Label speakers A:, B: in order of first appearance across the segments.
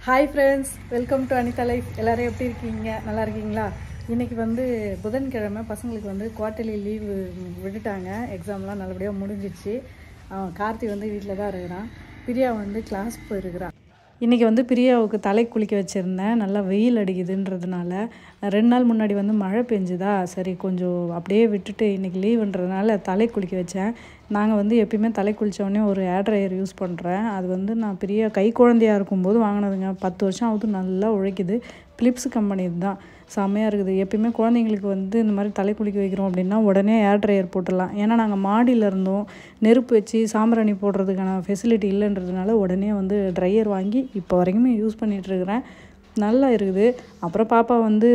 A: Hi friends, welcome to Anitha life. எல்லோரும் எப்படி இருக்கீங்க? நல்லா இருக்கீங்களா? இன்றைக்கி வந்து புதன்கிழமை பசங்களுக்கு வந்து குவார்ட்டர்லி லீவு விட்டுட்டாங்க. எக்ஸாம்லாம் நல்லபடியாக முடிஞ்சிடுச்சு. கார்த்தி வந்து வீட்டில் தான் இருக்கிறான். பிரியா வந்து கிளாஸ் போயிருக்கிறான். இன்றைக்கி வந்து பிரியாவுக்கு தலை குளிக்க வச்சுருந்தேன். நல்லா வெயில் அடிக்குதுன்றதுனால 2 நாள் முன்னாடி வந்து மழை பெஞ்சுதா, சரி கொஞ்சம் அப்படியே விட்டுட்டு இன்றைக்கி லீவுன்றதுனால தலை குளிக்க வச்சேன். நாங்கள் வந்து எப்பயுமே தலை குளித்தோடனே ஒரு ஏர் ட்ரையர் யூஸ் பண்ணுறேன். அது வந்து நான் பெரிய கை குழந்தையாக இருக்கும்போது வாங்கினதுங்க. 10 வருஷம் ஆகுது. நல்லா உழைக்குது. பிலிப்ஸ் கம்பெனி தான், செம்மையாக இருக்குது. எப்பயுமே குழந்தைங்களுக்கு வந்து இந்த மாதிரி தலை குளிக்க வைக்கிறோம் அப்படின்னா உடனே ஏர் ட்ரையர் போட்டுடலாம். ஏன்னா நாங்கள் மாடியில் இருந்தோம், நெருப்பு வச்சு சாம்பிராணி போடுறதுக்கான ஃபெசிலிட்டி இல்லைன்றதுனால உடனே வந்து ட்ரையர் வாங்கி இப்போ வரைக்குமே யூஸ் பண்ணிகிட்ருக்கிறேன். நல்லா இருக்குது. அப்புறம் பாப்பா வந்து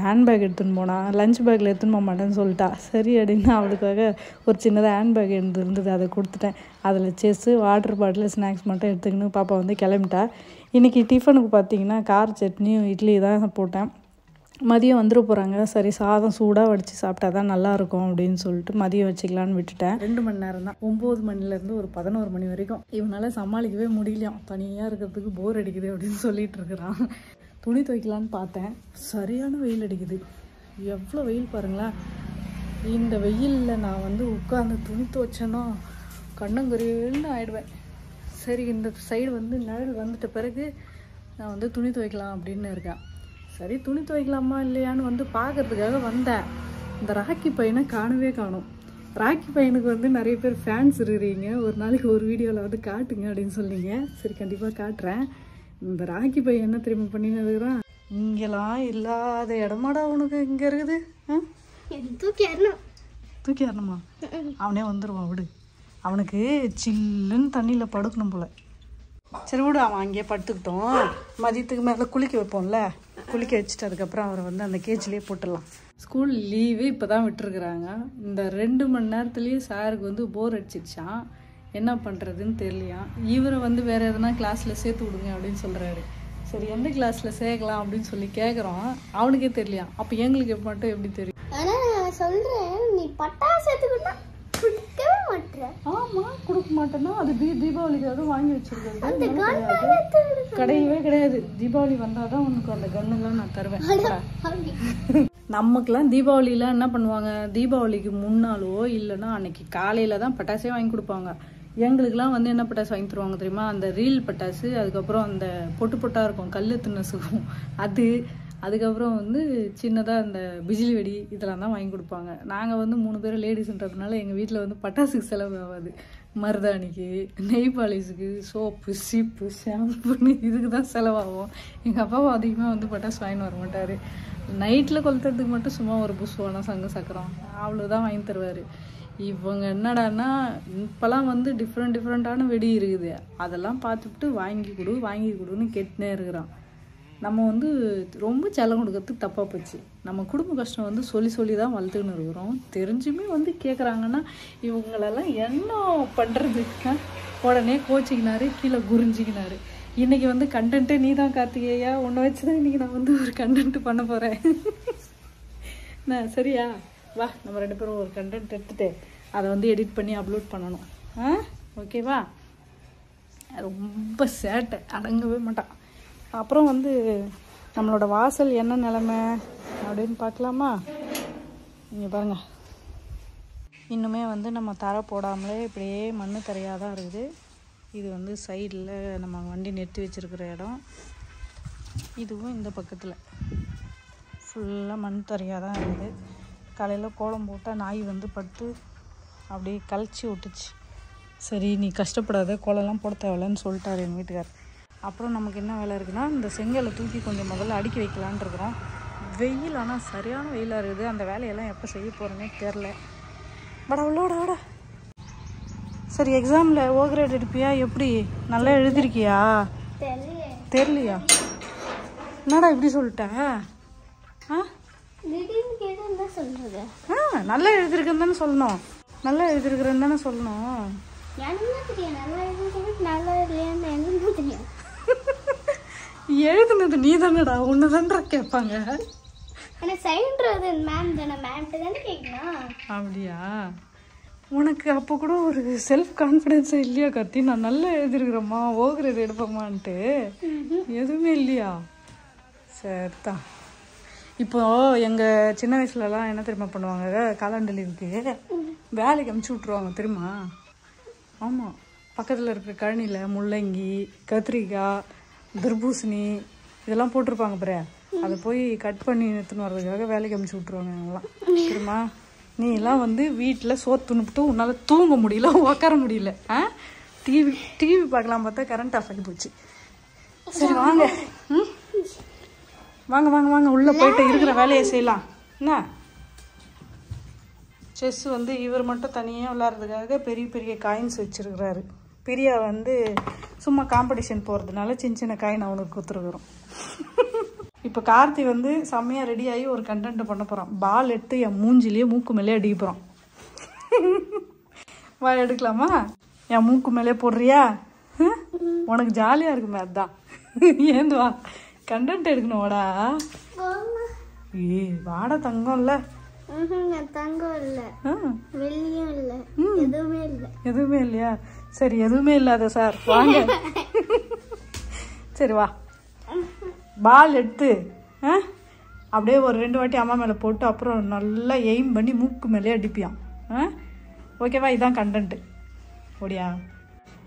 A: ஹேண்ட்பேக் எடுத்துன்னு போனான். லஞ்ச் பேக்கில் எடுத்துன்னு போக மாட்டேன்னு சொல்லிட்டா. சரி அப்படின்னு அவளுக்காக ஒரு சின்னதாக ஹேண்ட்பேக் இருந்தது, அதை கொடுத்துட்டேன். அதில் செஸ்ஸு, வாட்டர் பாட்டில், ஸ்நாக்ஸ் மட்டும் எடுத்துக்கின்னு பாப்பா வந்து கிளம்பிட்டா. இன்றைக்கி டிஃபனுக்கு பார்த்திங்கன்னா கார சட்னியும் இட்லி தான் போட்டேன். மதியம் வந்துட போகிறாங்க. சரி சாதம் சூடாக வடித்து சாப்பிட்டா தான் நல்லாயிருக்கும் அப்படின்னு சொல்லிட்டு மதியம் வச்சுக்கலான்னு விட்டுட்டேன். 2 மணி நேரம் தான், 9 மணிலேருந்து ஒரு 11 மணி வரைக்கும். இவனால் சமாளிக்கவே முடியலையாம். தனியாக இருக்கிறதுக்கு போர் அடிக்குது அப்படின்னு சொல்லிட்டு இருக்கிறான். துணி துவைக்கலான்னு பார்த்தேன். சரியான வெயில் அடிக்குது. எவ்வளோ வெயில் பாருங்களேன். இந்த வெயிலில் நான் வந்து உட்காந்து துணி துவைச்சேன்னா கண்ணங்குறின்னு ஆயிடுவேன். சரி, இந்த சைடு வந்து நிழல் வந்துட்ட பிறகு நான் வந்து துணி துவைக்கலாம் அப்படின்னு இருக்கேன். சரி, துணி துவைக்கலாமா இல்லையான்னு வந்து பார்க்கறதுக்காக வந்தேன். இந்த ராக்கி பையனை காணவே காணும். ராக்கி பையனுக்கு வந்து நிறைய பேர் ஃபேன்ஸ் இருக்கிறீங்க. ஒரு நாளைக்கு ஒரு வீடியோவில் வந்து காட்டுங்க அப்படின்னு சொன்னீங்க. சரி, கண்டிப்பாக காட்டுறேன். இந்த ராக்கி பையன் என்ன திரும்ப பண்ணின்னு இருக்கிறான். இங்கெல்லாம் இல்லாத இடமாடா உனக்கு இங்கே இருக்குது. தூக்கி வரணுமா? அவனே வந்துடுவான், விடு. அவனுக்கு சில்லுன்னு தண்ணியில் படுக்கணும் போல். சரி விடு, அவன் அங்கேயே படுத்துக்கிட்டோம். மதியத்துக்கு மேலே குளிக்க வைப்போம்ல, குளிக்க வச்சுட்டு அதுக்கப்புறம் அவரை வந்து அந்த கேஜ்லேயே போட்டுடலாம். ஸ்கூல் லீவு இப்போ தான் விட்டுருக்குறாங்க. இந்த 2 மணி நேரத்துலேயே சாருக்கு வந்து போர் அடிச்சிடுச்சான். என்ன பண்ணுறதுன்னு தெரியலையா. இவரை வந்து வேறு எதனா கிளாஸில் சேர்த்து விடுங்க அப்படின்னு சொல்கிறாரு. சரி, எந்த கிளாஸில் சேர்க்கலாம் அப்படின்னு சொல்லி கேட்குறோம். அவனுக்கே தெரியலையா. அப்போ எங்களுக்கு மட்டும் எப்படி தெரியும்?
B: ஆனால் சொல்கிறேன், நீ பட்டாசு எடுத்துக்கிட்டா கொடுக்கவே மாட்டேன்.
A: ஆமாம், கொடுக்க மாட்டேன்னா அது தீபாவளிக்காக வாங்கி வச்சுருக்கிறது கிடையவே கிடையாது. தீபாவளி வந்தால் தான் உனக்கு அந்த கன்னுலாம் நான் தருவேன். நமக்குலாம் தீபாவளிலாம் என்ன பண்ணுவாங்க, தீபாவளிக்கு முன்னாலோ இல்லைன்னா அன்னைக்கு காலையில் தான் பட்டாசே வாங்கி கொடுப்பாங்க. எங்களுக்கெலாம் வந்து என்ன பட்டாசு வாங்கி தருவாங்க தெரியுமா? அந்த ரீல் பட்டாசு, அதுக்கப்புறம் அந்த பொட்டு பொட்டாக இருக்கும் கல் தின்னசுக்கும் அது, அதுக்கப்புறம் வந்து சின்னதாக அந்த பிஜிலி வெடி, இதெல்லாம் தான் வாங்கி கொடுப்பாங்க. நாங்கள் வந்து 3 பேர் லேடிஸ்ன்றதுனால எங்கள் வீட்டில் வந்து பட்டாசுக்கு செலவு ஆகாது. மருதாணிக்கு, நெய் பாலிஸுக்கு, சோப்பு, சீப்பு, ஷாம்புன்னு இதுக்கு தான் செலவாகும். எங்கள் அப்பாவும் அதிகமாக வந்து பட்டாசு வாங்கின்னு வர மாட்டார். நைட்டில் கொளுத்துறதுக்கு மட்டும் சும்மா ஒரு புஷ்வானம், சங்கு சக்கரம் அவ்வளோதான் வாங்கி தருவார். இவங்க என்னடான்னா இப்போலாம் வந்து டிஃப்ரெண்ட்டான வெடி இருக்குது. அதெல்லாம் பார்த்துட்டு வாங்கி கொடுன்னு கேட்டுனே இருக்கிறான். நம்ம வந்து ரொம்ப செல்லம் கொடுக்கறதுக்கு தப்பாக போச்சு. நம்ம குடும்ப கஷ்டம் வந்து சொல்லி தான் வளர்த்துக்கின்னு இருக்கிறோம். தெரிஞ்சுமே வந்து கேட்குறாங்கன்னா இவங்களெல்லாம் என்ன பண்ணுறதுக்கா? உடனே கோச்சிக்கினாரு, கீழே குறிஞ்சிக்கினாரு. இன்றைக்கி வந்து கண்டென்ட்டே நீ தான் கார்த்திகேயா, உன்னை வச்சு தான் இன்றைக்கி நான் வந்து ஒரு கண்டென்ட் பண்ண போகிறேன். நான் சரியா? வா, நம்ம 2 பேரும் ஒரு கண்டென்ட் எடுத்துகிட்டு அதை வந்து எடிட் பண்ணி அப்லோட் பண்ணணும். ஓகேவா? ரொம்ப சேட்டை, அடங்கவே மாட்டான். அப்புறம் வந்து நம்மளோட வாசல் என்ன நிலமை அப்படின்னு பார்க்கலாமா? நீங்கள் பாருங்கள், இன்னுமே வந்து நம்ம தரை போடாமலே இப்படியே மண் தரையாக தான் இருக்குது. இது வந்து சைடில் நம்ம வண்டி நிறுத்தி வச்சுருக்கிற இடம். இதுவும் இந்த பக்கத்தில் ஃபுல்லாக மண் தரையாக தான் இருக்குது. காலையில் கோலம் போட்டால் நாய் வந்து படுத்து அப்படியே கழிச்சி விட்டுச்சு. சரி, நீ கஷ்டப்படாத, கோலம்லாம் போட தேவையில்லன்னு சொல்லிட்டார் எங்கள் வீட்டுக்கார். அப்புறம் நமக்கு என்ன வேலை இருக்குன்னா, இந்த செங்கலை தூக்கி கொஞ்சம் முதல்ல அடுக்கி வைக்கலான் இருக்கிறோம். வெயில் ஆனால் சரியான வெயிலாக இருக்குது. அந்த வேலையெல்லாம் எப்போ செய்ய போகிறேன்னே தெரில. விட சரி, எக்ஸாமில் ஓ கிரேட் எடுப்பியா? எப்படி, நல்லா எழுதிருக்கியா? தெரியலையா? என்னடா இப்படி சொல்லிட்டேன்? நல்லா எழுதிருக்குன்னு தானே சொல்லணும். நல்லா எழுதிருக்கிறேன்னு தானே சொல்லணும். எழுதுனது நீ தானடா, ஒன்று தான்டா கேட்பாங்க.
B: மேம் தானே, மேம் தானே கேட்கலாம்.
A: அப்படியா? உனக்கு அப்போ கூட ஒரு செல்ஃப் கான்ஃபிடென்ஸே இல்லையா கார்த்தி? நான் நல்லா எழுதிருக்கிறேம்மா, ஓகிறது எடுப்போமான்ட்டு. எதுவுமே இல்லையா? சரிதான். இப்போ எங்கள் சின்ன வயசுலலாம் என்ன தெரியுமா பண்ணுவாங்க, காலாண்டு லீவுக்கு வேலைக்கு அமுச்சு விட்ருவாங்க தெரியுமா? ஆமாம், பக்கத்தில் இருக்கிற கழனியில் முள்ளங்கி, கத்திரிக்காய், தர்பூசணி இதெல்லாம் போட்டிருப்பாங்க பாரு. அதை போய் கட் பண்ணி எடுத்துன்னு வர்றதுக்காக வேலைக்கு அமுச்சு விட்ருவாங்க எல்லாம் தெரியுமா? நீ எல்லாம் வந்து வீட்டில் சோறு துணுப்பிட்டு உன்னால் தூங்க முடியல, உட்கார முடியல. டிவி பார்க்கலாம் பார்த்தா கரண்ட் ஆஃப் ஆகி போச்சு. சரி வாங்க, வாங்க வாங்க வாங்க உள்ளே போயிட்டு இருக்கிற வேலையை செய்யலாம். என்ன செஸ் வந்து இவர் மட்டும் தனியாக விளாட்றதுக்காக பெரிய பெரிய காயின்ஸ் வச்சுருக்கிறாரு. பிரியா வந்து சும்மா காம்படிஷன் போகிறதுனால சின்ன சின்ன காயின் அவனுக்கு கொடுத்துருக்குறோம். இப்போ கார்த்தி வந்து செம்மையாக ரெடி ஆகி ஒரு கண்டென்ட் பண்ண போகிறான். பால் எடுத்து என் மூஞ்சிலேயே மூக்கு மேலே அடிக்க போகிறான். வா எடுக்கலாமா? என் மூக்கு மேலே போடுறியா? உனக்கு ஜாலியாக இருக்குமே, அதுதான். ஏந்து வா, கண்டென்ட் எடுக்கணும். வாடா. வாடா தங்கம். இல்லை
B: தங்கம் இல்லை, வெள்ளியும் இல்லை, எதுவுமே இல்லை.
A: எதுவுமே இல்லையா? சரி, எதுவுமே இல்லாத சார் வாங்க. சரி வா, பால் எடுத்து அப்படியே ஒரு 2 வாட்டி அம்மா மேலே போட்டு அப்புறம் நல்லா எய்ம் பண்ணி மூக்கு மேலே அடிப்பியான். ஓகேவா? இதான் கண்டென்ட்டு. ஓடியா?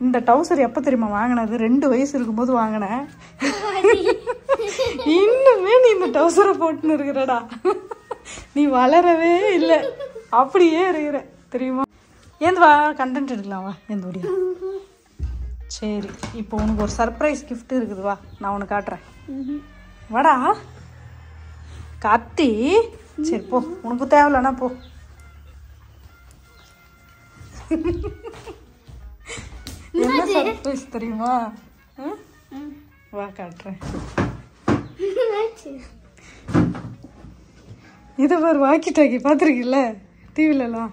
A: இந்த டவுசர் எப்போ தெரியுமா வாங்கினது? 2 வயசு இருக்கும்போது வாங்கினேன். இன்னுமே நீ இந்த டவுசரை போட்டுன்னு இருக்கிறடா. நீ வளரவே இல்லை, அப்படியே இருக்கிற தெரியுமா? ஏந்து வா, கண்டென்ட் எடுக்கலாம். வா ஏந்து ஓடியா. சரி, இப்போ உனக்கு ஒரு சர்ப்ரைஸ் கிஃப்ட் இருக்குது. வா, நான் உனக்கு காட்டுறேன். வாடா கார்த்தி. சரி போ, உனக்கு தேவையில்லனா போ. என்ன சர்ப்ரைஸ் தெரியுமா? வா காட்டுறேன். இது ஒரு வாக்கி டாக்கி பார்த்துருக்கீல்ல டிவிலலாம்?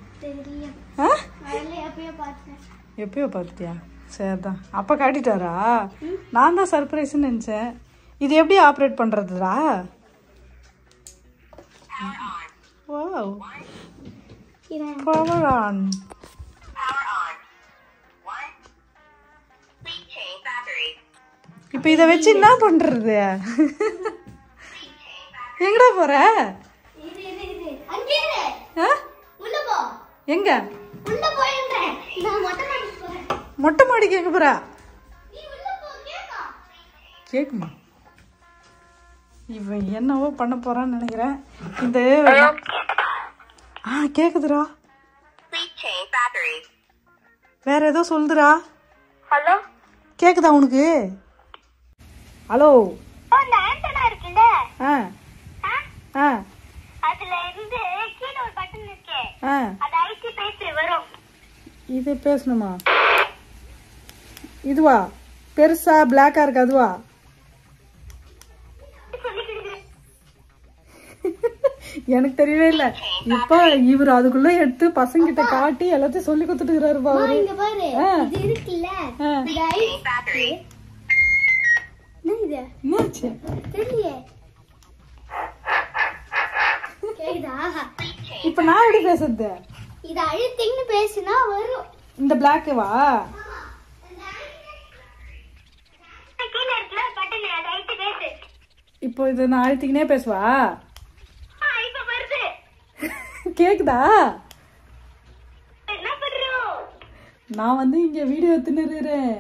A: எப்பயோ பார்த்துட்டியா? சரிதான். அப்போ காட்டிட்டாரா? நான் தான் சர்ப்ரைஸ்ன்னு நினச்சேன். இது எப்படி ஆப்ரேட் பண்ணுறதுடா? Wow, power on. இப்போ இதை வச்சு என்ன பண்ணுறது? எங்கடா போற? எங்க? மொட்டை மாடிக்கு எங்க போற? கேக்குமா? இவன் என்னவோ பண்ண போறான்னு நினைக்கிறேன். இந்த கேக்குதுடா. வேற ஏதோ சொல்லுதுடா. ஹலோ, கேக்குதா உனக்கு? ஹலோ,
B: அந்த ஆண்டனா இருக்குல்ல, அதுல இருந்து கீழ ஒரு பட்டன் இருக்கு, அத அழுத்தி பேசு வரும்.
A: இது பேசணுமா? இதுவா? பெருசா பிளாக்கா இருக்கு அதுவா? எனக்கு தெரியவே இல்லை. இப்ப இவர் அதுக்குள்ள எடுத்து பசங்க கிட்ட காட்டி எல்லாத்தையும் சொல்லி கொடுத்துட்டு இருக்காரு. இப்ப நான் எப்படி பேசுறது?
B: இத அழுத்தின்னு பேசினா வரும்.
A: இந்த பிளாக்கேவா? இப்போ இது நான் அழுத்திக்கினே பேசுவா? கேக்குதா? நான் வந்து இங்க வீடியோ எடுத்துன்னு இருக்கிறேன்.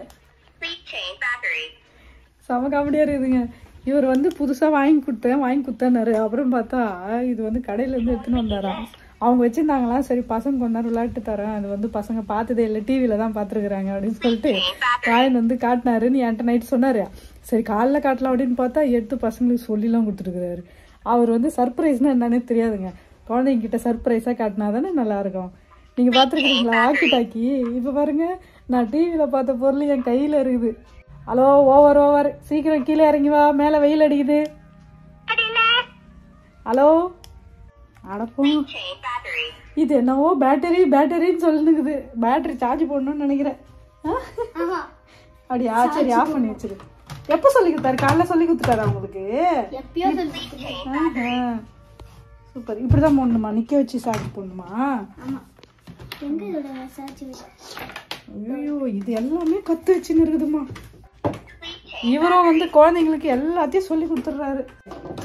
A: செம காமெடியா இருக்குதுங்க. இவர் வந்து புதுசா வாங்கி கொடுத்தாரு. அப்புறம் பார்த்தா இது வந்து கடையில இருந்து எடுத்துன்னு வந்தாராம். அவங்க வச்சிருந்தாங்களாம். சரி பசங்க கொஞ்ச நேரம் விளையாட்டு தரேன், அது வந்து பசங்க பார்த்ததே இல்லை, டிவியில தான் பார்த்துருக்குறாங்க அப்படின்னு சொல்லிட்டு காயின் வந்து காட்டினாரு. நீ என்கிட்ட நைட் சொன்னாரு. சரி காலைல காட்டலாம் அப்படின்னு பார்த்தா எடுத்து பசங்களுக்கு சொல்லிலாம் கொடுத்துருக்குறாரு. அவர் வந்து சர்ப்ரைஸ்னா என்னன்னே தெரியாதுங்க. குழந்தைங்க கிட்ட சர்ப்ரைஸா காட்டினா தானே நல்லா இருக்கும். நீங்க பாத்துருக்கீங்களா ஆக்கி டாக்கி? இப்ப பாருங்க, நான் டிவியில பார்த்த பொருள் என் கையில இருக்குது. ஹலோ, ஓவர் சீக்கிரம் கீழே இறங்கி வா, மேல வெயில் அடிக்குது. ஹலோ, அடப்போ, இது என்னவோ பேட்டரின்னு சொல்லுங்குது. பேட்டரி சார்ஜ் போடணும்னு நினைக்கிறேன். அப்படியா? சரி ஆஃப் பண்ணி வச்சிரு. எப்ப சொல்லி கொடுத்தாரு? காலைல சொல்லி கொடுத்துட்டாரா உங்களுக்கு? சூப்பர். இப்படிதான் போடணுமா? நிக்க வச்சு சார்ஜ் போடணுமா?
B: எங்க இதோட சார்ஜ்?
A: ஐயோ இது எல்லாமே கத்து வச்சுன்னு இருக்குதுமா. இவரும் வந்து குழந்தைங்களுக்கு எல்லாத்தையும் சொல்லி கொடுத்துட்றாரு.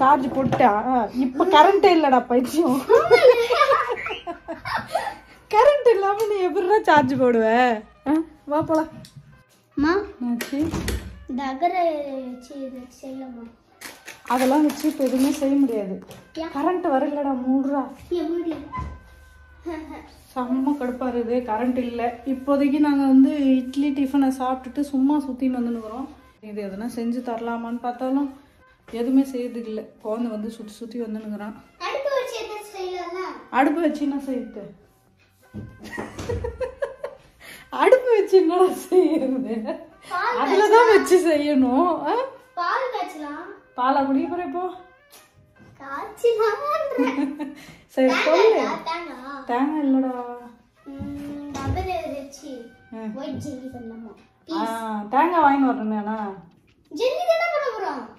A: சார்ஜ் போட்டா இப்ப கரண்டே இல்லடா பைத்தியம். கரண்ட் இல்லாம நீ எப்படிடா சார்ஜ் போடுவ? வா போலாம். அதெல்லாம் வச்சு இப்போ எதுவுமே செய்ய முடியாது. கரண்ட் வரலடா மூடுறா. செம்ம கடுப்பா இருக்குது. கரண்ட் இல்லை. இப்போதைக்கு நாங்கள் வந்து இட்லி டிஃபனை சாப்பிட்டுட்டு சும்மா சுற்றின்னு வந்துன்னுக்குறோம். இது எதுனா செஞ்சு தரலாமான்னு பார்த்தாலும் எதுவுமே செய்யறதுக்கு இல்லை. குழந்தை வந்து சுற்றி சுற்றி வந்துன்னுக்குறான். அடுப்பு வச்சு என்ன செய்யுது? அடுப்பு வச்சு என்ன செய்யறது? அதுலதான் வச்சு செய்யணும். பாலா குடிக்க போற இப்போ? சரி சொல்லு. தேங்காய் இல்லடா. தேங்காய் வாங்கி வரணுமேண்ணா.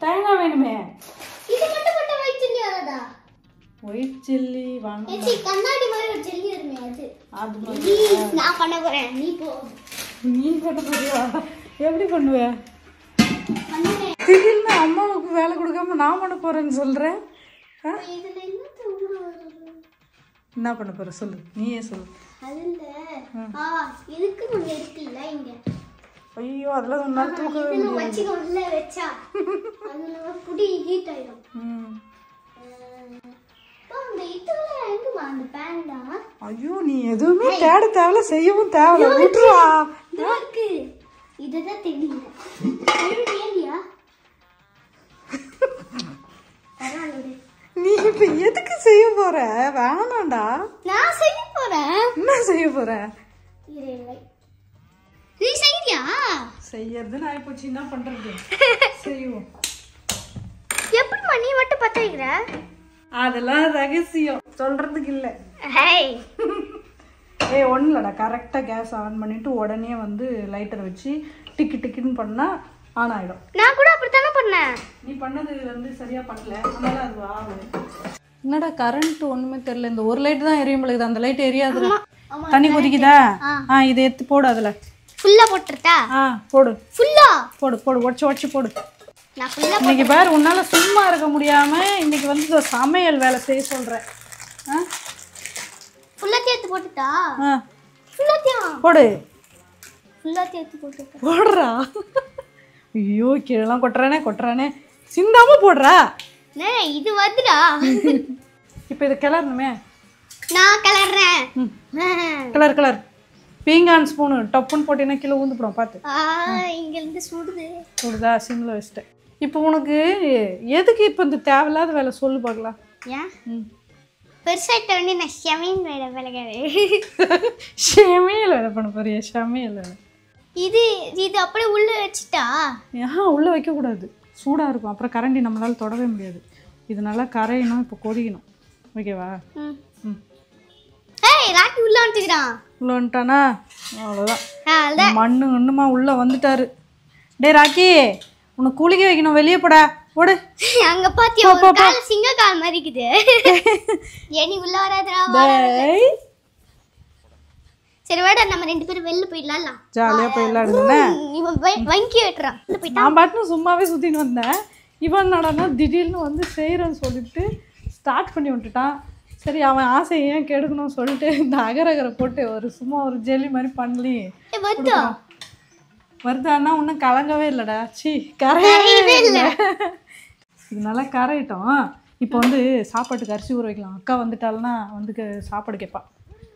A: தேங்காய் வேணுமே. ஒயிட் ஜெல்லி வாங்க.
B: கண்ணாடி மாதிரி ஒரு ஜெல்லி வருமே அது. நான் பண்ண போறேன்.
A: நீ பண்ண போறியா? எப்படி பண்ணுவ? திடீர்னு அம்மாவுக்கு வேலை கொடுக்காம நான் பண்ண போறேன்னு சொல்றேன். என்ன பண்ண போற சொல்லு. நீயே சொல்லு. ஐயோ அதெல்லாம் ஒரு நாள் தூக்கவே முடியாது. ஐயோ நீ எதுவுமே தேட தேவையில்ல, செய்யவும் தேவையில்ல. விட்டுருவா.
B: இதுதான் தெரியல.
A: நீ இப்ப எதுக்கு செய்ய போற? வேணாண்டா.
B: நான் செய்ய போறேன்.
A: என்ன செய்ய போற?
B: நீ செய்யறியா?
A: செய்யறதுன்னு ஆயிப்போச்சு. என்ன பண்றது? செய்வோம்.
B: எப்படிமா நீ மட்டும் பத்த வைக்கிற?
A: அதெல்லாம் ரகசியம், சொல்றதுக்கு இல்ல. ஒன்றும் இல்லடா. கரெக்டாக கேஸ் ஆன் பண்ணிட்டு உடனே வந்து லைட்டர் வச்சு டிக்கு டிக்குன்னு பண்ணா ஆன் ஆயிடும்.
B: நான் கூட அப்படித்தானே பண்ணேன்.
A: நீ பண்ணது வந்து சரியா பண்ணல, அதனால அது ஆகும். என்னடா கரண்ட் ஒண்ணுமே தெரியல. இந்த ஒரு லைட் தான் எரியும் பொழுது. அந்த லைட் எரியாதுல. தண்ணி கொதிக்குதா? இதை எடுத்து போடு. அதுல
B: ஃபுல்லா போட்டுட்டா?
A: போடு.
B: ஃபுல்லா போடு.
A: உடச்சு போடு. இன்னைக்கு பாரு, உன்னால சும்மா இருக்க முடியாம இன்னைக்கு வந்து சமையல் வேலை செய்ய சொல்றேன்.
B: ஃபுல்லா தேத்து போட்டுட்டா?
A: போடு.
B: ஃபுல்லா தேத்து போட்டுட்டா?
A: போடுறா. ஐயோ கீழெல்லாம் கொட்டுறானே. சிந்தாம போடுறா.
B: இது வந்துடா.
A: இப்போ இதை கிளறணுமே.
B: நான் கிளறேன்.
A: கிளர். பீங்கான் ஸ்பூனு டப்புன்னு போட்டீங்கன்னா கீழே ஊந்து போடும். பார்த்து.
B: இங்க இருந்து
A: சுடுதா? சிம்ல வச்சுட்டேன். இப்போ உனக்கு எதுக்கு இப்போ இந்த தேவையில்லாத வேலை சொல்லு பார்க்கலாம்.
B: ஏன் பெருசாயிட்ட உடனே நான் சமையல்
A: வேலை பண்ண போறியா? சமையல் வேலை
B: இது அப்படியே உள்ள வச்சுட்டா?
A: உள்ள வைக்கக்கூடாது. சூடாக இருக்கும். அப்புறம் கரண்டி நம்மளால தொடவே முடியாது. இது நல்லா கரையணும். இப்போ கொதிக்கணும். ஓகேவா?
B: ராக்கி உள்ள வந்துட்டான்.
A: உள்ள வந்துட்டானா? அவ்வளோதான். மண்ணுமா உள்ள வந்துட்டாரு. டே ராக்கி, உனக்கு குளிக்க வைக்கணும். வெளியே போடா. போடு.
B: அங்க பாத்தியா ஒரு கால் சிங்க கால் மாதிரி இருக்குது. ஏனி உள்ள வராதடா. சரி வாடா, நம்ம ரெண்டு பேரும் வெளில போயிடலாம்.
A: ஜாலியா போயிடலாம்னே.
B: இவன் வங்கி வெட்றான்.
A: நான் பாட்டுன்னு சும்மாவே சுத்தின்னு வந்தேன். இவன் நடனா திடீர்னு வந்து செய்யறேன்னு சொல்லிட்டு ஸ்டார்ட் பண்ணி விட்டுட்டான். சரி அவன் ஆசையை ஏன் கெடுக்கணும்னு சொல்லிட்டு இந்த அகரகரை போட்டு சும்மா ஒரு ஜெல்லி மாதிரி பண்ணலி வருதான்னா இன்னும் கலங்கவே இல்லைடா. சி கரையவே இல்லை. இது நல்லா கரையிட்டோம். இப்போ வந்து சாப்பாட்டுக்கு அரிசி ஊற வைக்கலாம். அக்கா வந்துட்டாள்னா வந்து சாப்பாடு கேட்பா.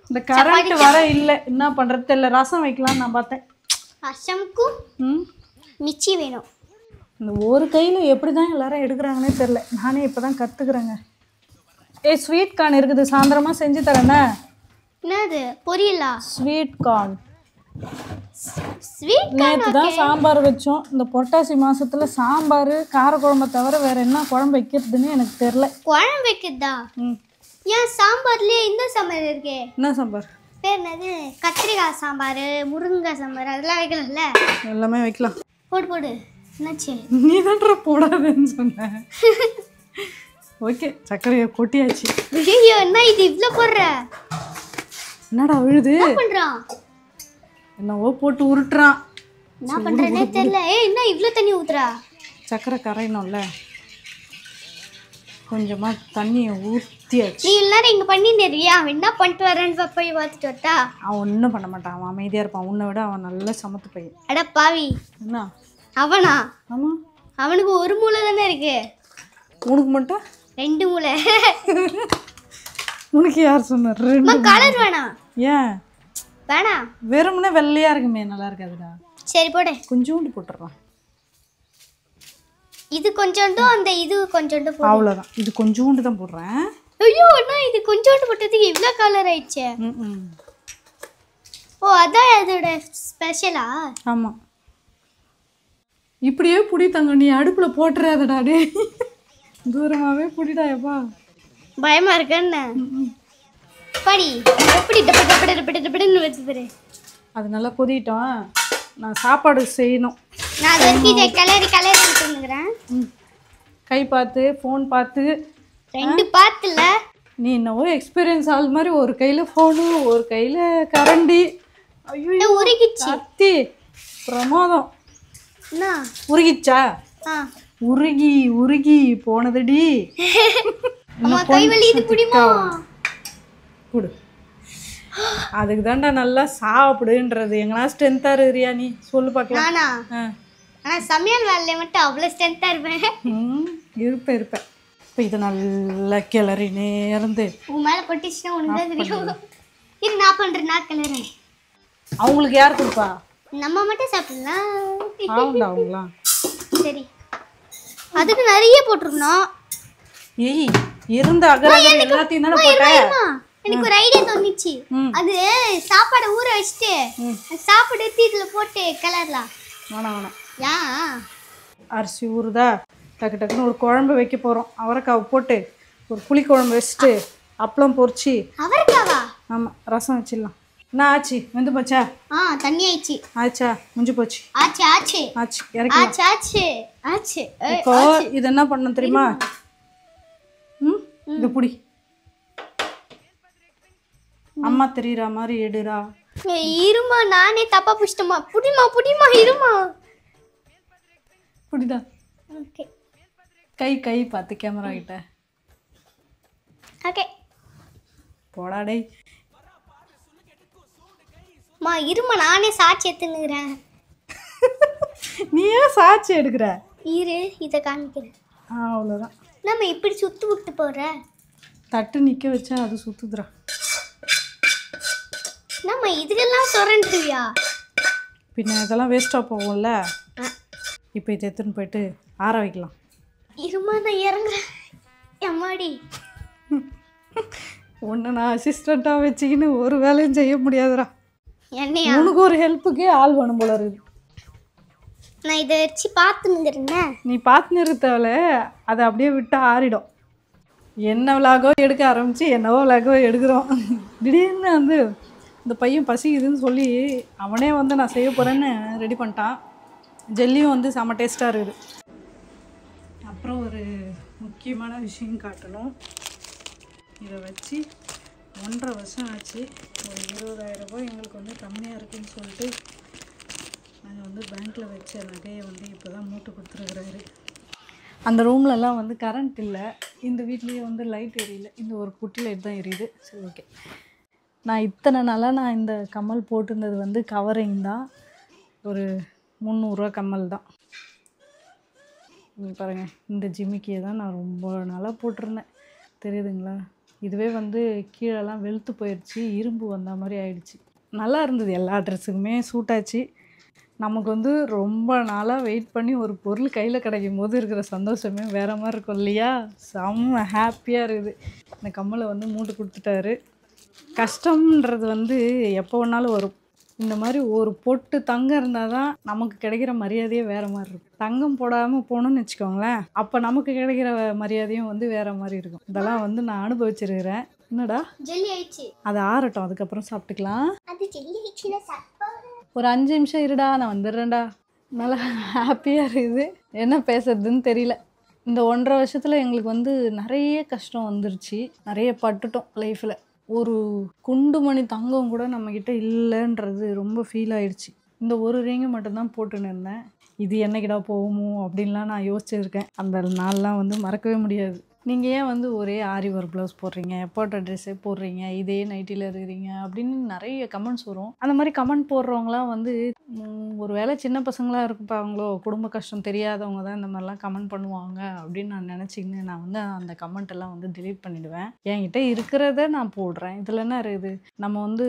A: இந்த கரண்ட் வர இல்லை, என்ன பண்ணுறது தெரியல. ரசம் வைக்கலான்னு நான் பார்த்தேன்.
B: ரசம்க்கும் மிச்சி வேணும்.
A: இந்த ஒரு கையில் எப்படி தான் எல்லாரும் எடுக்கிறாங்கன்னே தெரில. நானே இப்போ தான் கற்றுக்குறேங்க. ஸ்வீட் கார்ன் இருக்குது, சாயந்தரமாக செஞ்சு தரேண்ணே.
B: என்னது பொரியலா?
A: Sweet corn. நேற்று தான் சாம்பார் வச்சோம். இந்த புரட்டாசி மாசத்துல சாம்பார் காரக்குழம்பை தவிர வேற என்ன குழம்பு வைக்கிறதுன்னு எனக்கு தெரியல.
B: குழம்பு வைக்கிறதா? ஏன் சாம்பார்லயே இந்த சாம்பார் இருக்கே.
A: என்ன சாம்பார்?
B: பேர் என்னது? கத்திரிக்காய் சாம்பார், முருங்கைக்காய் சாம்பார், அதெல்லாம் வைக்கலாம்ல?
A: எல்லாமே வைக்கலாம்.
B: போடு. என்னாச்சு?
A: நீ தான்டா போடாதுன்னு சொன்ன. ஓகே, சர்க்கரையை கொட்டியாச்சு.
B: ஐயோ என்ன இது இவ்வளோ போடுற?
A: என்னடா விழுது?
B: என்ன பண்றான்?
A: என்னவோ போட்டு உருட்டுறான்.
B: என்ன பண்றேனே தெரியல. ஏய் என்ன இவ்ளோ தண்ணி ஊத்துறா?
A: சக்கரை கரையணும்ல, கொஞ்சமா தண்ணியை ஊற்றியாச்சு.
B: நீ எல்லாரும் இங்க பண்ணிருந்தியா? அவன் என்ன பண்ணிட்டு வரேன்னு போய் பார்த்துட்டு வரட்டா?
A: அவன் ஒன்றும் பண்ண மாட்டான், அவன் அமைதியாக இருப்பான். உன்னை விட அவன் நல்ல சமத்து பையன்.
B: அட பாவி,
A: என்ன
B: அவனா?
A: ஆமாம்,
B: அவனுக்கு ஒரு மூளை தானே இருக்கு.
A: உனக்கு மட்டும்
B: 2 மூளை.
A: உனக்கு யார் சொன்னார்? 2
B: கலர் வேணாம்.
A: ஏன்
B: வேணாம்,
A: வெறுமனே வெள்ளையா இருக்குமே, நல்லா இருக்காதுடா.
B: சரி போடு.
A: கொஞ்சோண்டு போட்டுடலாம்.
B: இது கொஞ்சோண்டும் அந்த இது கொஞ்சோண்டு போடு.
A: அவ்வளோதான், இது கொஞ்சோண்டு தான் போடுறேன்.
B: ஐயோ அண்ணா, இது கொஞ்சோண்டு போட்டதுக்கு இவ்வளோ கலர் ஆயிடுச்சு. ஓ அதான் அதோட ஸ்பெஷலா?
A: ஆமாம். இப்படியே புடி தங்க, நீ அடுப்பில் போட்டுறாதடா. டே தூரமாகவே புடிடா. எப்பா
B: பயமா இருக்குன்னு படி. எப்படி டப்படன்னு வச்சுக்கிறேன்.
A: அது நல்லா கொதிட்டோம், நான் சாப்பாடு செய்யணும்.
B: நான் அது வரைக்கும் இதை கலரி எடுத்துக்கிறேன்.
A: கை பார்த்து ஃபோன் பார்த்து
B: 2 பார்த்துல
A: நீ என்னவோ எக்ஸ்பீரியன்ஸ் ஆள் மாதிரி ஒரு கையில் ஃபோனு ஒரு கையில் கரண்டி. ஐயோ
B: உருகிச்சு.
A: அத்தி பிரமாதம்.
B: என்ன
A: உருகிச்சா? உருகி உருகி போனதுடி.
B: அம்மா கை வலி, இது புடிமா
A: குடு. அதுக்கு தான்டா நல்லா சாப்பிடுன்றது. எங்கனா ஸ்ட்ரென்த்தா இருக்கிறியா நீ சொல்லு பார்க்கலாம்.
B: நானா? ஆனா சமையல் வேலையில மட்டும் அவ்வளோ ஸ்ட்ரென்த்தா இருப்பேன்.
A: இருப்பேன். இப்போ இது நல்லா கிளறினே இருந்து
B: உன் மேலே கொட்டிச்சுன்னா உனக்கு தான் தெரியும். இது நான் பண்ணுறேன், நான் கிளறேன்.
A: அவங்களுக்கு யார் கொடுப்பா?
B: நம்ம மட்டும் சாப்பிடலாம்.
A: ஆகுண்டா அவங்களாம்.
B: சரி, அதுக்கு நிறைய போட்டிருக்கணும்.
A: ஏய் இருந்த அகராக எல்லாத்தையும் தானே போட்டேன்.
B: எனக்கு ஒரு ஐடியா தோணுச்சு. அது சாப்பாடை ஊற வச்சுட்டு சாப்பாடு எடுத்து இதுல போட்டு கிளறலாம்.
A: வேணாம்.
B: ஏன்?
A: அரிசி ஊறுதா, டக்கு டக்குன்னு ஒரு குழம்பு வைக்க போகிறோம். அவரைக்காவை போட்டு ஒரு புளி குழம்பு வச்சுட்டு அப்பளம் பொரிச்சு.
B: அவரைக்காவா?
A: ஆமாம், ரசம் வச்சிடலாம். என்ன ஆச்சு? வெந்து போச்சா?
B: தண்ணி ஆயிடுச்சு.
A: ஆச்சா? முடிஞ்சு போச்சு. ஆச்சு
B: ஆச்சு.
A: இப்போ இது என்ன பண்ணணும் தெரியுமா? இது புடி. அம்மா தெரியுற மாதிரி எடுடா.
B: இருமா, நானே தப்பா புடிச்சிட்டமா. புடிமா இருமா.
A: புடிதா?
B: ஓகே.
A: கை பார்த்து கேமரா கிட்ட.
B: ஓகே.
A: போடா டேய்.
B: மா இருமா, நானே சாட்சி எடுத்துன்னுக்கிறேன்.
A: நீ ஏன் சாட்சி எடுக்கிற?
B: இரு, இதை காமிக்கிறேன்.
A: அவ்வளோதான்.
B: நம்ம இப்படி சுத்து விட்டு போற.
A: தட்டு நிற்க வச்சா அது சுத்துதுரா.
B: நம்ம இதுக்கெல்லாம் சொரண்டுவியா?
A: பின்ன இதெல்லாம் வேஸ்ட்டாக போகும்ல. இப்போ இதை எடுத்துன்னு போயிட்டு ஆற வைக்கலாம்.
B: இருமா, நான் இறங்குறேன். எம்மாடி,
A: ஒன்று நான் அசிஸ்டண்ட்டாக வச்சுக்கின்னு ஒரு வேலையும் செய்ய முடியாதுடா.
B: என்னையா?
A: உனக்கு ஒரு ஹெல்ப்புக்கே ஆள் வேணும் போல இருக்குது.
B: நான் இதை வச்சு பார்த்துன்னுங்கிறேன்.
A: நீ பார்த்து நிறுத்தவல, அதை அப்படியே விட்டு ஆறிடும். என்ன விலாகோ எடுக்க ஆரம்பித்து என்னவோ விலாகோ எடுக்கிறோம். திடீர்னு வந்து இந்த பையன் பசிக்குதுன்னு சொல்லி அவனே வந்து நான் செய்ய போகிறேன்னு ரெடி பண்ணிட்டான். ஜெல்லியும் வந்து செம்ம டேஸ்ட்டாக இருக்குது. அப்புறம் ஒரு முக்கியமான விஷயம் காட்டணும். இதை வச்சு 1.5 வருஷம் ஆச்சு. ஒரு 20,000 ரூபாய் எங்களுக்கு வந்து கம்மியாக இருக்குதுன்னு சொல்லிட்டு நாங்கள் வந்து பேங்க்கில் வச்ச நகையை வந்து இப்போ தான் மூட்டை கொடுத்துருக்குறாரு. அந்த ரூம்லலாம் வந்து கரண்ட் இல்லை. இந்த வீட்லேயே வந்து லைட் எரியல. இந்த ஒரு குட்டி லைட் தான் எரியுது. சரி, ஓகே. நான் இத்தனை நாளாக நான் இந்த கம்மல் போட்டிருந்தது வந்து கவரிங் தான். ஒரு 300 ரூபா கம்மல் தான். பாருங்கள், இந்த ஜிமிக்கியை தான் நான் ரொம்ப நாளாக போட்டிருந்தேன். தெரியுதுங்களா? இதுவே வந்து கீழெல்லாம் வெளுத்து போயிடுச்சு, இரும்பு வந்த மாதிரி ஆயிடுச்சு. நல்லா இருந்தது, எல்லா ட்ரெஸ்ஸுக்குமே சூட்டாச்சு. நமக்கு வந்து ரொம்ப நாளாக வெயிட் பண்ணி ஒரு பொருள் கையில் கிடைக்கும் போது இருக்கிற சந்தோஷமே வேறு மாதிரி இருக்கும் இல்லையா? செம்ம ஹாப்பியாக இருக்குது. இந்த கம்மலை வந்து மூட்டு கொடுத்துட்டாரு. கஷ்டம்ன்றது வந்து எப்போ வேணாலும் வரும். இந்த மாதிரி ஒரு பொட்டு தங்கம் இருந்தால் தான் நமக்கு கிடைக்கிற மரியாதையே வேறு மாதிரி இருக்கும். தங்கம் போடாமல் போகணுன்னு வச்சுக்கோங்களேன், அப்போ நமக்கு கிடைக்கிற மரியாதையும் வந்து வேறு மாதிரி இருக்கும். இதெல்லாம் வந்து நான் அனுபவிச்சிருக்கிறேன். என்னடா
B: ஜெல்லி ஆயிடுச்சு,
A: அது ஆறட்டும், அதுக்கப்புறம் சாப்பிட்டுக்கலாம்.
B: அது ஜெல்லி ஆயிடுச்சுல சாப்பிடு.
A: ஒரு 5 நிமிஷம் இருடா, நான் வந்துடுறேன்டா. நல்லா ஹாப்பியாக இருக்குது. என்ன பேசுறதுன்னு தெரியல. இந்த 1.5 வருஷத்தில் எங்களுக்கு வந்து நிறைய கஷ்டம் வந்துருச்சு. நிறைய பட்டுட்டோம் லைஃப்பில். ஒரு குண்டுமணி தங்கம் கூட நம்மக்கிட்ட இல்லைன்றது ரொம்ப ஃபீல் ஆயிடுச்சு. இந்த ஒரு ரிங்கு மட்டும்தான் போட்டுன்னு இருந்தேன். இது என்னைக்கிடா போகுமோ அப்படின்லாம் நான் யோசிச்சிருக்கேன். அந்த நாள்லாம் வந்து மறக்கவே முடியாது. நீங்கள் ஏன் வந்து ஒரே ஆரி ஒர்க் ப்ளவுஸ் போடுறீங்க, போட்ட ட்ரெஸ்ஸே போடுறீங்க, இதே நைட்டியில் இருக்கிறீங்க அப்படின்னு நிறைய கமெண்ட்ஸ் வரும். அந்த மாதிரி கமெண்ட் போடுறவங்களாம் வந்து ஒரு வேளை சின்ன பசங்களாக இருப்பாங்களோ, குடும்ப கஷ்டம் தெரியாதவங்க தான் இந்த மாதிரிலாம் கமெண்ட் பண்ணுவாங்க அப்படின்னு நான் நினச்சிக்கின்னு நான் வந்து அந்த கமெண்ட்டெல்லாம் வந்து delete பண்ணிவிடுவேன். என்கிட்ட இருக்கிறத நான் போடுறேன். இதில் என்ன இருக்குது? நம்ம வந்து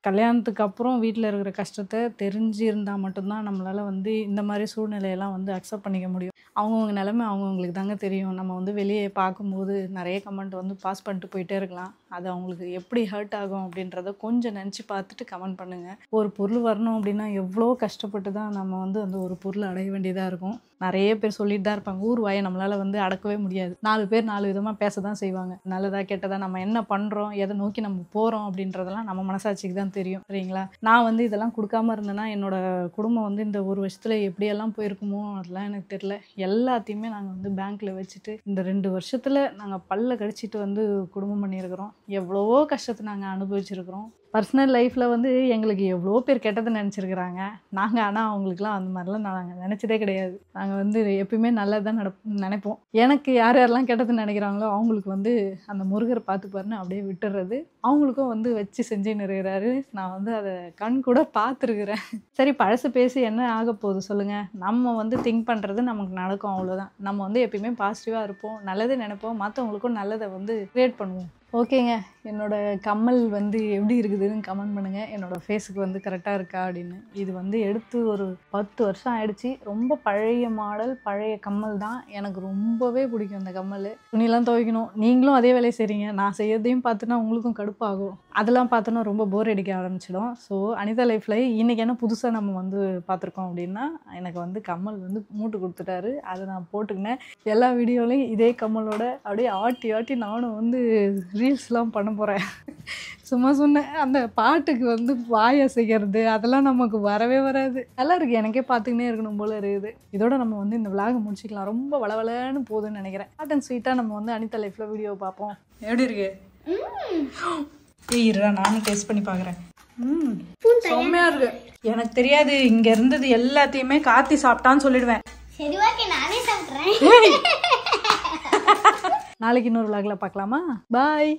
A: கல்யாணத்துக்கு அப்புறம் வீட்டில் இருக்கிற கஷ்டத்தை தெரிஞ்சிருந்தால் மட்டும்தான் நம்மளால் வந்து இந்த மாதிரி சூழ்நிலையெல்லாம் வந்து அக்செப்ட் பண்ணிக்க முடியும். அவங்கவுங்க நிலைமை அவங்கவுங்களுக்கு தாங்க தெரியும். நம்ம வந்து வெளியே பார்க்கும்போது நிறைய கமெண்ட் வந்து பாஸ் பண்ணிட்டு போயிட்டே இருக்கலாம். அது அவங்களுக்கு எப்படி ஹர்ட் ஆகும் அப்படின்றத கொஞ்சம் நினச்சி பார்த்துட்டு கமெண்ட் பண்ணுங்கள். ஒரு பொருள் வரணும் அப்படின்னா எவ்வளோ கஷ்டப்பட்டு தான் நம்ம வந்து அந்த ஒரு பொருளை அடைய வேண்டியதாக இருக்கும். நிறைய பேர் சொல்லிட்டு தான் இருப்பாங்க. ஊர் வாயை நம்மளால் வந்து அடக்கவே முடியாது. 4 பேர் 4 விதமாக பேச தான் செய்வாங்க. நல்லதா கெட்டதா நம்ம என்ன பண்ணுறோம், எதை நோக்கி நம்ம போகிறோம் அப்படின்றதெல்லாம் நம்ம மனசாட்சிக்கு தான் தெரியும். சரிங்களா? நான் வந்து இதெல்லாம் கொடுக்காம இருந்தேன்னா என்னோட குடும்பம் வந்து இந்த ஒரு வருஷத்தில் எப்படியெல்லாம் போயிருக்குமோ அதெல்லாம் எனக்கு தெரியல. எல்லாத்தையுமே நாங்கள் வந்து பேங்க்கில் வச்சுட்டு இந்த 2 வருஷத்தில் நாங்கள் பல்ல கடிச்சிட்டு வந்து குடும்பம் பண்ணியிருக்கிறோம். எவ்வளவோ கஷ்டத்தை நாங்கள் அனுபவிச்சிருக்கிறோம். பர்சனல் லைஃப்பில் வந்து எங்களுக்கு எவ்வளோ பேர் கெட்டதை நினச்சிருக்கிறாங்க. நாங்கள் ஆனால் அவங்களுக்குலாம் அந்த மாதிரிலாம் நாங்கள் நினச்சதே கிடையாது. நாங்கள் வந்து எப்பயுமே நல்லது தான் நினைப்போம். எனக்கு யார் யாரெல்லாம் கெட்டது நினைக்கிறாங்களோ அவங்களுக்கு வந்து அந்த முருகரை பார்த்துப்பாருன்னு அப்படியே விட்டுறது. அவங்களுக்கும் வந்து வச்சு செஞ்சுன்னு இருக்கிறாரு. நான் வந்து அதை கண் கூட பார்த்துருக்குறேன். சரி, பழசு பேசி என்ன ஆக போகுது சொல்லுங்கள்? நம்ம வந்து திங்க் பண்ணுறது நமக்கு நடக்கும், அவ்வளோதான். நம்ம வந்து எப்பயுமே பாசிட்டிவாக இருப்போம், நல்லதே நினைப்போம், மற்றவங்களுக்கும் நல்லதை வந்து க்ரியேட் பண்ணுவோம். ஓகேங்க, என்னோடய கம்மல் வந்து எப்படி இருக்குதுன்னு கமெண்ட் பண்ணுங்கள். என்னோடய ஃபேஸுக்கு வந்து கரெக்டாக இருக்கா அப்படின்னு. இது வந்து எடுத்து ஒரு 10 வருஷம் ஆயிடுச்சு. ரொம்ப பழைய மாடல், பழைய கம்மல் தான். எனக்கு ரொம்பவே பிடிக்கும் அந்த கம்மல். துணியெல்லாம் துவைக்கணும். நீங்களும் அதே வேலையை செய்கிறீங்க. நான் செய்யறதையும் பார்த்துனா உங்களுக்கும் கடுப்பாகும். அதெல்லாம் பார்த்தோன்னா ரொம்ப போர் அடிக்க ஆரம்பிச்சிடும். ஸோ அனிதா லைஃப்பில் இன்றைக்கி என்ன புதுசாக நம்ம வந்து பார்த்துருக்கோம் அப்படின்னா, எனக்கு வந்து கம்மல் வந்து மூட்டு கொடுத்துட்டாரு. அதை நான் போட்டுக்கினேன். எல்லா வீடியோலையும் இதே கம்மலோட அப்படியே ஆட்டி ஆட்டி நானும் வந்து ரீல்ஸ்லாம் பண்ண போகிறேன். சும்மா சொன்னேன். அந்த பாட்டுக்கு வந்து வாயை செய்கிறது அதெல்லாம் நமக்கு வரவே வராது. நல்லா இருக்குது, எனக்கே பார்த்துக்கினே இருக்கணும் போல இருக்குது. இதோட நம்ம வந்து இந்த விளாகை முடிச்சிக்கலாம். ரொம்ப வளவலன்னு போகுதுன்னு நினைக்கிறேன். ஹாட் அண்ட் ஸ்வீட்டாக நம்ம வந்து அனிதா லைஃப்பில் வீடியோ பார்ப்போம். எப்படி இருக்கு? இருடா நானும் டேஸ்ட் பண்ணி பார்க்குறேன். செம்மையாக இருக்கு. எனக்கு தெரியாது, இங்கே இருந்தது எல்லாத்தையுமே கார்த்தி சாப்பிட்டான்னு சொல்லிடுவேன்.
B: சரி, ஓகே, நானே சாப்பிட்றேன்.
A: நாளைக்கு இன்னொரு விளாகில் பார்க்கலாமா? பாய்.